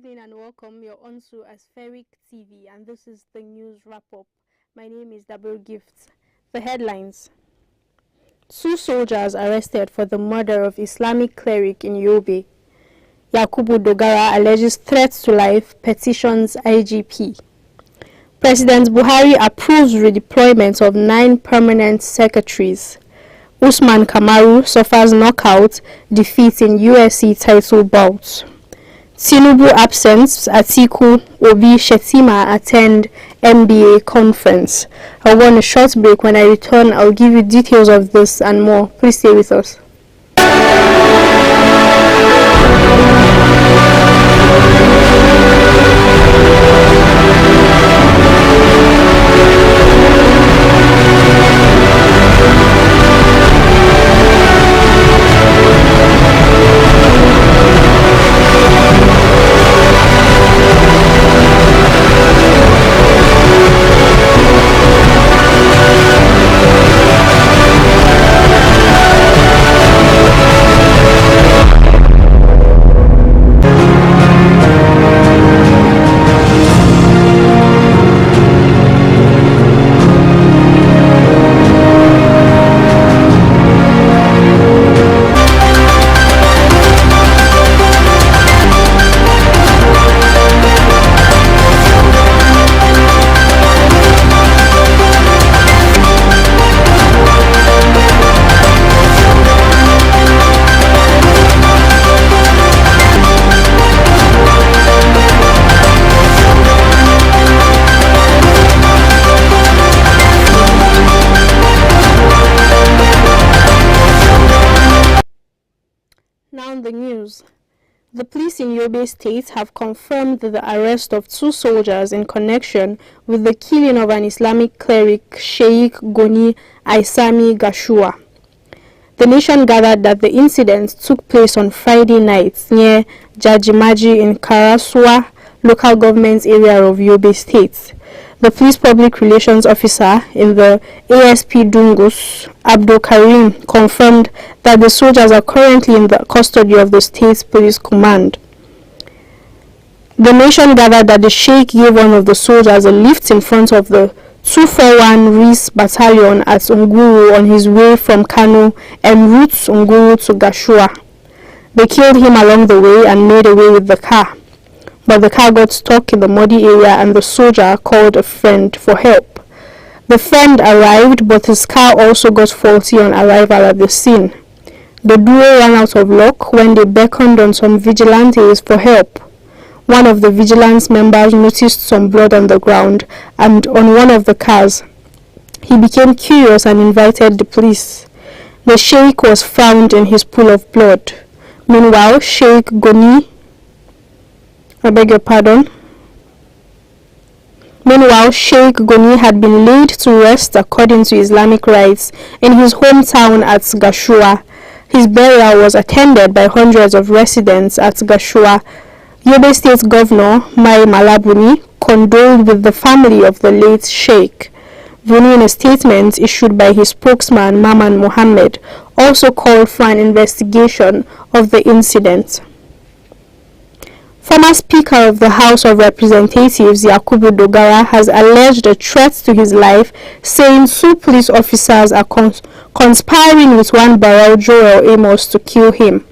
evening and welcome. You're on to Aspheric TV and this is the news wrap-up. My name is Double Gifts. The headlines. 2 soldiers arrested for the murder of Islamic cleric in Yobe. Yakubu Dogara alleges threats to life, petitions IGP. President Buhari approves redeployment of 9 permanent secretaries. Usman Kamaru suffers knockout defeat in UFC title bout. Tinubu absence, Atiku, Obi, Shetima attend MBA conference. I want a short break. When I return, I'll give you details of this and more. Please stay with us. Now in the news. The police in Yobe State have confirmed the arrest of 2 soldiers in connection with the killing of an Islamic cleric, Sheikh Goni Aisami Gashua. The nation gathered that the incident took place on Friday night near Jajimaji in Karasua local government area of Yobe State. The police public relations officer in the ASP Dungus, Abdul Karim, confirmed that the soldiers are currently in the custody of the state's police command. The nation gathered that the sheikh gave one of the soldiers a lift in front of the 241 RIS battalion at Unguru on his way from Kano en route Unguru to Gashua. They killed him along the way and made away with the car. But the car got stuck in the muddy area and the soldier called a friend for help. The friend arrived, but his car also got faulty on arrival at the scene. The duo ran out of luck when they beckoned on some vigilantes for help. One of the vigilance members noticed some blood on the ground and on one of the cars. He became curious and invited the police. The sheikh was found in his pool of blood. Meanwhile, Sheikh Goni had been laid to rest according to Islamic rites in his hometown at Gashua. His burial was attended by hundreds of residents at Gashua. Yobe State Governor Mai Malabuni condoled with the family of the late Sheikh. Buni, in a statement issued by his spokesman Maman Mohammed, also called for an investigation of the incident. Former Speaker of the House of Representatives Yakubu Dogara has alleged a threat to his life, saying 2 police officers are conspiring with one Barrel Joel Amos to kill him.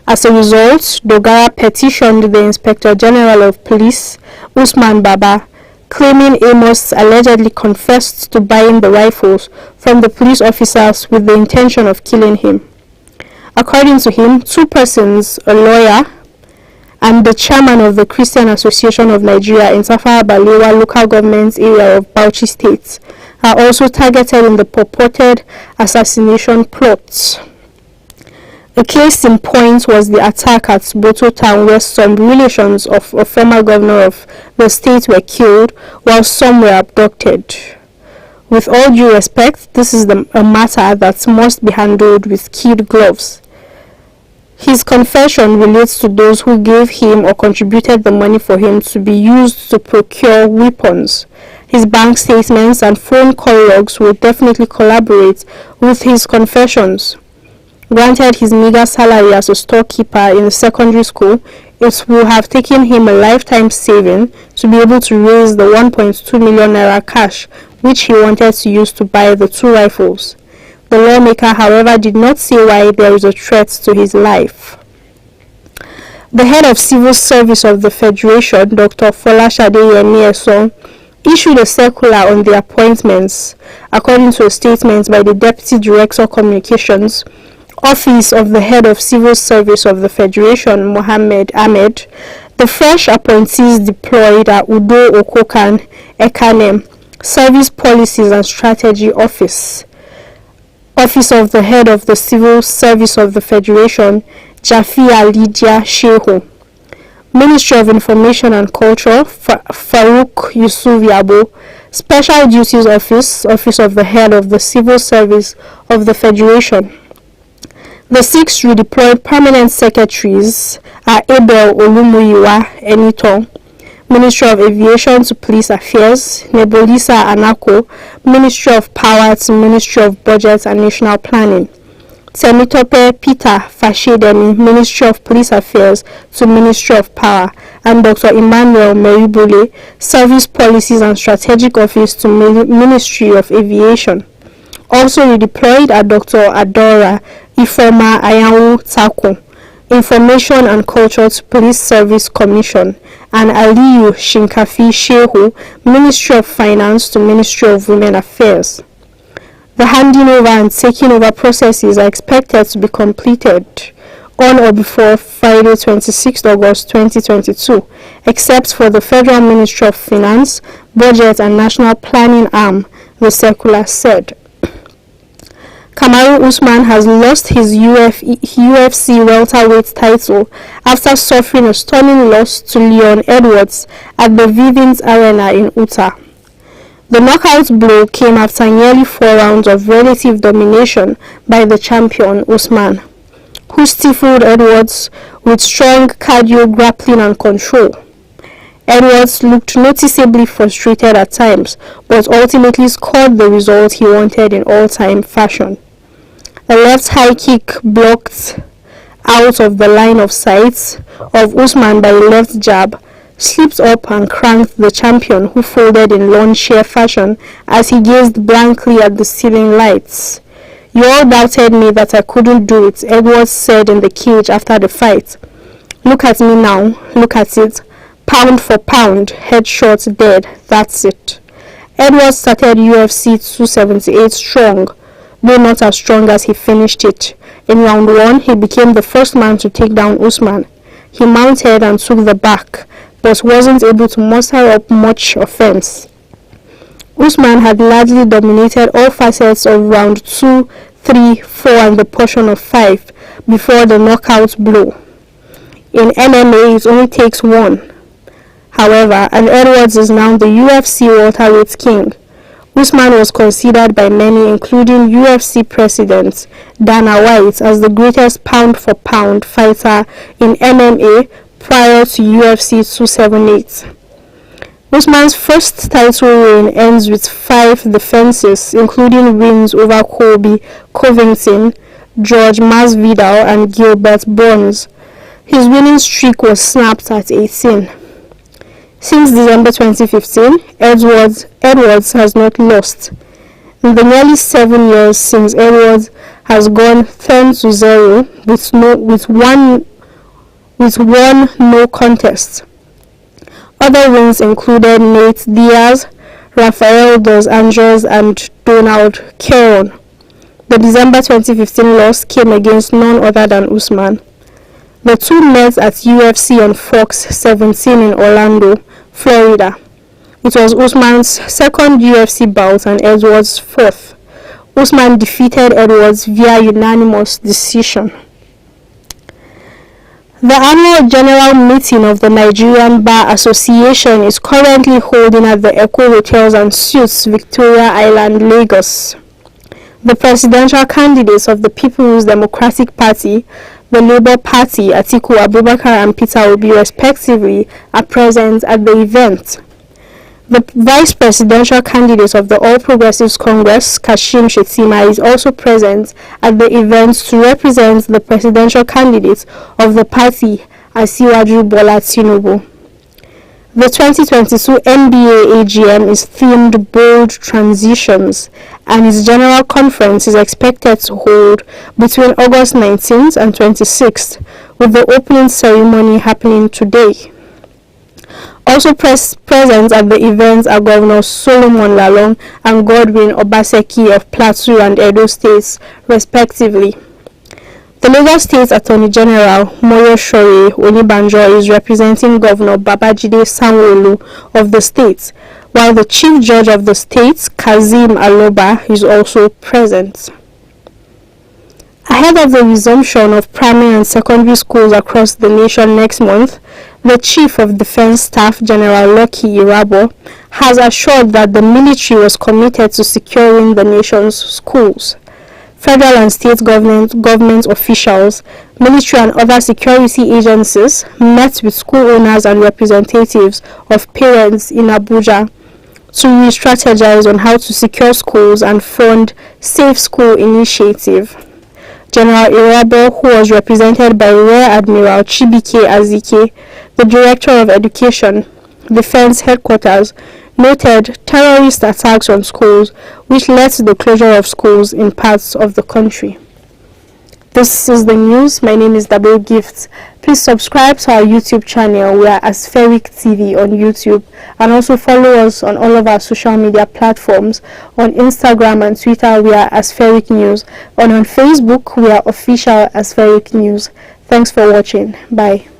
As a result, Dogara petitioned the Inspector General of Police, Usman Baba, claiming Amos allegedly confessed to buying the rifles from the police officers with the intention of killing him. According to him, 2 persons, a lawyer and the chairman of the Christian Association of Nigeria in Tafawa Balewa local government area of Bauchi State, are also targeted in the purported assassination plots. A case in point was the attack at Boto town, where some relations of a former governor of the state were killed while some were abducted. With all due respect, this is a matter that must be handled with kid gloves. His confession relates to those who gave him or contributed the money for him to be used to procure weapons. His bank statements and phone call logs will definitely corroborate with his confessions. Granted his meager salary as a storekeeper in a secondary school, it would have taken him a lifetime saving to be able to raise the 1.2 million naira cash which he wanted to use to buy the 2 rifles. The lawmaker, however, did not say why there is a threat to his life. The head of Civil Service of the Federation, Dr. Folashade Yemi, issued a circular on the appointments, according to a statement by the Deputy Director Communications, Office of the Head of Civil Service of the Federation, Mohammed Ahmed. The fresh appointees deployed are Udo Okokan Ekanem, Service Policies and Strategy Office of the Head of the Civil Service of the Federation, Jafia Lydia Shehu. Ministry of Information and Culture, Farouk Yusuf Yabo. Special Duties Office of the Head of the Civil Service of the Federation. The 6 redeployed permanent secretaries are Abel Olumuyiwa Enito, Ministry of Aviation to Police Affairs, Nebolisa Anako, Ministry of Power to Ministry of Budget and National Planning, Temitope Peter Fashedemi, Ministry of Police Affairs to Ministry of Power, and Dr. Emmanuel Meribule, Service Policies and Strategic Office to Ministry of Aviation. Also redeployed are Dr. Adora Ifoma Ayawu Tako, Information and Culture to Police Service Commission, and Aliyu Shinkafi Shehu, Ministry of Finance to Ministry of Women Affairs. The handing over and taking over processes are expected to be completed on or before Friday, 26 August 2022, except for the Federal Ministry of Finance, Budget and National Planning arm, the circular said. Kamaru Usman has lost his UFC Welterweight title after suffering a stunning loss to Leon Edwards at the Vivint Arena in Utah. The knockout blow came after nearly 4 rounds of relative domination by the champion Usman, who stifled Edwards with strong cardio, grappling and control. Edwards looked noticeably frustrated at times, but ultimately scored the result he wanted in all-time fashion. A left high kick blocked out of the line of sight of Usman by a left jab, slipped up and cranked the champion, who folded in lawn chair fashion as he gazed blankly at the ceiling lights. "You all doubted me that I couldn't do it," Edwards said in the cage after the fight. "Look at me now, look at it. Pound for pound, headshot dead, that's it." Edwards started UFC 278 strong, though not as strong as he finished it. In round 1, he became the first man to take down Usman. He mounted and took the back, but wasn't able to muster up much offense. Usman had largely dominated all facets of round 2, 3, 4 and the portion of 5 before the knockout blow. In MMA, it only takes 1. However, and Edwards is now the UFC welterweight king. Usman was considered by many, including UFC President Dana White, as the greatest pound-for-pound fighter in MMA prior to UFC 278. Usman's first title reign ends with 5 defenses, including wins over Colby Covington, Jorge Masvidal, and Gilbert Burns. His winning streak was snapped at 18. Since December 2015, Edwards has not lost. In the nearly 7 years since, Edwards has gone 10-0 with one no contest. Other wins included Nate Diaz, Rafael dos Anjos, and Donald Cerrone. The December 2015 loss came against none other than Usman. The two met at UFC on Fox 17 in Orlando, Florida. It was Usman's second UFC bout and Edwards' 4th. Usman defeated Edwards via unanimous decision. The annual general meeting of the Nigerian Bar Association is currently holding at the Echo Hotels and Suites, Victoria Island, Lagos. The presidential candidates of the People's Democratic Party, the Labour Party, Atiku Abubakar and Peter Obi respectively, are present at the event. The vice presidential candidate of the All Progressives Congress, Kashim Shettima, is also present at the event to represent the presidential candidate of the party, Asiwaju Bola Tinubu. The 2022 NBA AGM is themed Bold Transitions, and its general conference is expected to hold between August 19th and 26th, with the opening ceremony happening today. Also present at the event are Governor Solomon Lalong and Godwin Obaseki of Plateau and Edo States, respectively. The Lagos State Attorney General, Moyoshoye Onibanjo, is representing Governor Babajide Sanwo-Olu of the state, while the Chief Judge of the state, Kazeem Aloba, is also present. Ahead of the resumption of primary and secondary schools across the nation next month, the Chief of Defense Staff, General Lucky Irabo, has assured that the military was committed to securing the nation's schools. Federal and state government officials, military and other security agencies met with school owners and representatives of parents in Abuja to re-strategize on how to secure schools and fund Safe School Initiative. General Irabo, who was represented by Rear Admiral Chibike Azike, the Director of Education, Defense Headquarters, noted terrorist attacks on schools, which led to the closure of schools in parts of the country. This is the news. My name is Double Gift. Please subscribe to our YouTube channel. We are Aspheric TV on YouTube, and also follow us on all of our social media platforms. On Instagram and Twitter, we are Aspheric News, and on Facebook, we are Official Aspheric News. Thanks for watching. Bye.